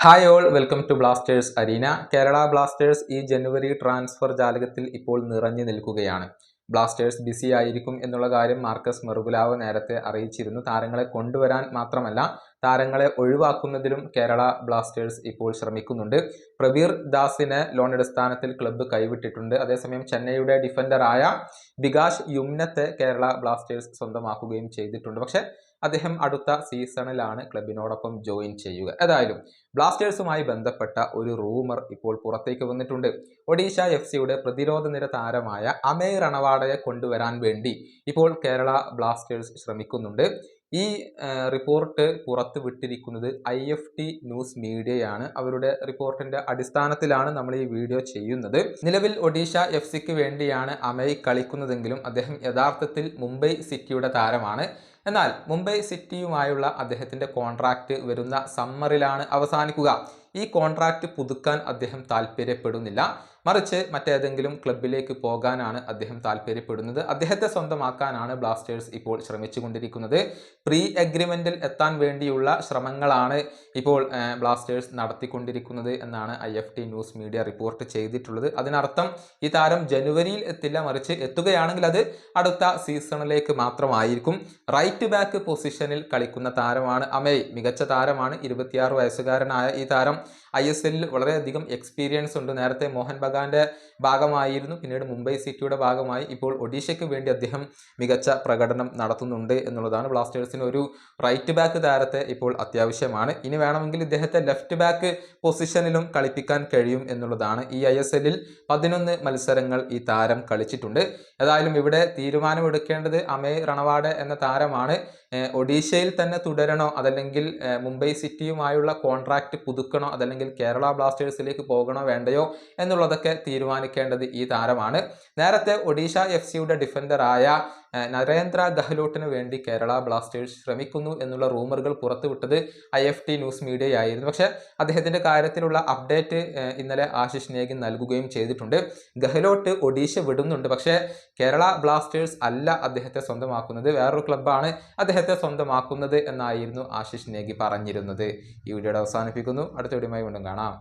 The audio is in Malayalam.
Hi all, welcome to Blasters arena. Kerala Blasters ഈ ജനുവരി ട്രാൻസ്ഫർ ജാലകത്തിൽ ഇപ്പോൾ നിറഞ്ഞു നിൽക്കുകയാണ്. ബ്ലാസ്റ്റേഴ്സ് ബിസി ആയിരിക്കും എന്നുള്ള കാര്യം മാർക്കസ് മെർഗുലാവോ നേരത്തെ അറിയിച്ചിരുന്നു. താരങ്ങളെ കൊണ്ടുവരാൻ മാത്രമല്ല, താരങ്ങളെ ഒഴിവാക്കുന്നതിലും കേരള ബ്ലാസ്റ്റേഴ്സ് ഇപ്പോൾ ശ്രമിക്കുന്നുണ്ട്. പ്രവീർ ദാസിനെ ലോൺ അടിസ്ഥാനത്തിൽ ക്ലബ്ബ് കൈവിട്ടിട്ടുണ്ട്. അതേസമയം ചെന്നൈയുടെ ഡിഫൻഡറായ ബികാഷ് യുമ്നത്തെ കേരള ബ്ലാസ്റ്റേഴ്സ് സ്വന്തമാക്കുകയും ചെയ്തിട്ടുണ്ട്. പക്ഷേ അദ്ദേഹം അടുത്ത സീസണിലാണ് ക്ലബിനോടൊപ്പം ജോയിൻ ചെയ്യുക. ഏതായാലും ബ്ലാസ്റ്റേഴ്സുമായി ബന്ധപ്പെട്ട ഒരു റൂമർ ഇപ്പോൾ പുറത്തേക്ക് വന്നിട്ടുണ്ട്. ഒഡീഷ FC പ്രതിരോധ നിര താരമായ അമേയ് റണവാഡയെ കൊണ്ടുവരാൻ വേണ്ടി ഇപ്പോൾ കേരള ബ്ലാസ്റ്റേഴ്സ് ശ്രമിക്കുന്നുണ്ട്. ഈ റിപ്പോർട്ട് പുറത്തു വിട്ടിരിക്കുന്നത് IFT ന്യൂസ് മീഡിയയാണ്. അവരുടെ റിപ്പോർട്ടിന്റെ അടിസ്ഥാനത്തിലാണ് നമ്മൾ ഈ വീഡിയോ ചെയ്യുന്നത്. നിലവിൽ ഒഡീഷ FCക്ക് വേണ്ടിയാണ് അമേയ് കളിക്കുന്നതെങ്കിലും അദ്ദേഹം യഥാർത്ഥത്തിൽ മുംബൈ സിറ്റിയുടെ താരമാണ്. എന്നാൽ മുംബൈ സിറ്റിയുമായുള്ള അദ്ദേഹത്തിന്റെ കോൺട്രാക്റ്റ് വരുന്ന സമ്മറിലാണ് അവസാനിക്കുക. ഈ കോൺട്രാക്റ്റ് പുതുക്കാൻ അദ്ദേഹം താല്പര്യപ്പെടുന്നില്ല. മറിച്ച് മറ്റേതെങ്കിലും ക്ലബിലേക്ക് പോകാനാണ് അദ്ദേഹം താല്പര്യപ്പെടുന്നത്. അദ്ദേഹത്തെ സ്വന്തമാക്കാനാണ് ബ്ലാസ്റ്റേഴ്സ് ഇപ്പോൾ ശ്രമിച്ചുകൊണ്ടിരിക്കുന്നത്. പ്രീ അഗ്രിമെന്റിൽ എത്താൻ വേണ്ടിയുള്ള ശ്രമങ്ങളാണ് ഇപ്പോൾ ബ്ലാസ്റ്റേഴ്സ് നടത്തിക്കൊണ്ടിരിക്കുന്നത് എന്നാണ് IFT ന്യൂസ് മീഡിയ റിപ്പോർട്ട് ചെയ്തിട്ടുള്ളത്. അതിനർത്ഥം ഈ താരം ജനുവരിയിൽ എത്തില്ല, മറിച്ച് എത്തുകയാണെങ്കിൽ അത് അടുത്ത സീസണിലേക്ക് മാത്രമായിരിക്കും. റൈറ്റ് ബാക്ക് പൊസിഷനിൽ കളിക്കുന്ന താരമാണ് അമേയ്. മികച്ച താരമാണ്. 26 വയസ്സുകാരനായ ഈ താരം ISLൽ വളരെയധികം എക്സ്പീരിയൻസ് ഉണ്ട്. നേരത്തെ മോഹൻ ബഗാന്റെ ഭാഗമായിരുന്നു, പിന്നീട് മുംബൈ സിറ്റിയുടെ ഭാഗമായി. ഇപ്പോൾ ഒഡീഷയ്ക്ക് വേണ്ടി അദ്ദേഹം മികച്ച പ്രകടനം നടത്തുന്നുണ്ട് എന്നുള്ളതാണ്. ബ്ലാസ്റ്റേഴ്സിന് ഒരു റൈറ്റ് ബാക്ക് താരത്തെ ഇപ്പോൾ അത്യാവശ്യമാണ്. ഇനി വേണമെങ്കിൽ ഇദ്ദേഹത്തെ ലെഫ്റ്റ് ബാക്ക് പൊസിഷനിലും കളിപ്പിക്കാൻ കഴിയും എന്നുള്ളതാണ്. ഈ ISLൽ 11 മത്സരങ്ങൾ ഈ താരം കളിച്ചിട്ടുണ്ട്. ഏതായാലും ഇവിടെ തീരുമാനമെടുക്കേണ്ടത് അമേയ് റണവാഡെ എന്ന താരമാണ്. ഒഡീഷയിൽ തന്നെ തുടരണോ, അതല്ലെങ്കിൽ മുംബൈ സിറ്റിയുമായുള്ള കോൺട്രാക്റ്റ് പുതുക്കണോ, അതല്ലെങ്കിൽ കേരള ബ്ലാസ്റ്റേഴ്സിലേക്ക് പോകണോ വേണ്ടയോ എന്നുള്ളതൊക്കെ തീരുമാനിക്കേണ്ടത് ഈ താരമാണ്. നേരത്തെ ഒഡീഷ FCയുടെ ഡിഫൻഡറായ നരേന്ദ്ര ഗഹ്ലോട്ടിന് വേണ്ടി കേരള ബ്ലാസ്റ്റേഴ്സ് ശ്രമിക്കുന്നു എന്നുള്ള റൂമറുകൾ പുറത്തുവിട്ടത് IFT ന്യൂസ് മീഡിയ ആയിരുന്നു. പക്ഷേ അദ്ദേഹത്തിന്റെ കാര്യത്തിലുള്ള അപ്ഡേറ്റ് ഇന്നലെ ആശിഷ് നേഗി നൽകുകയും ചെയ്തിട്ടുണ്ട്. ഗഹ്ലോട്ട് ഒഡീഷ വിടുന്നുണ്ട്, പക്ഷേ കേരള ബ്ലാസ്റ്റേഴ്സ് അല്ല അദ്ദേഹത്തെ സ്വന്തമാക്കുന്നത്, വേറൊരു ക്ലബ്ബാണ് അദ്ദേഹത്തെ സ്വന്തമാക്കുന്നത് എന്നായിരുന്നു ആശിഷ് നേഗി പറഞ്ഞിരുന്നത്. ഈ വീഡിയോയുടെ അവസാനിപ്പിക്കുന്നു. അടുത്ത വീഡിയോയുമായി വീണ്ടും കാണാം.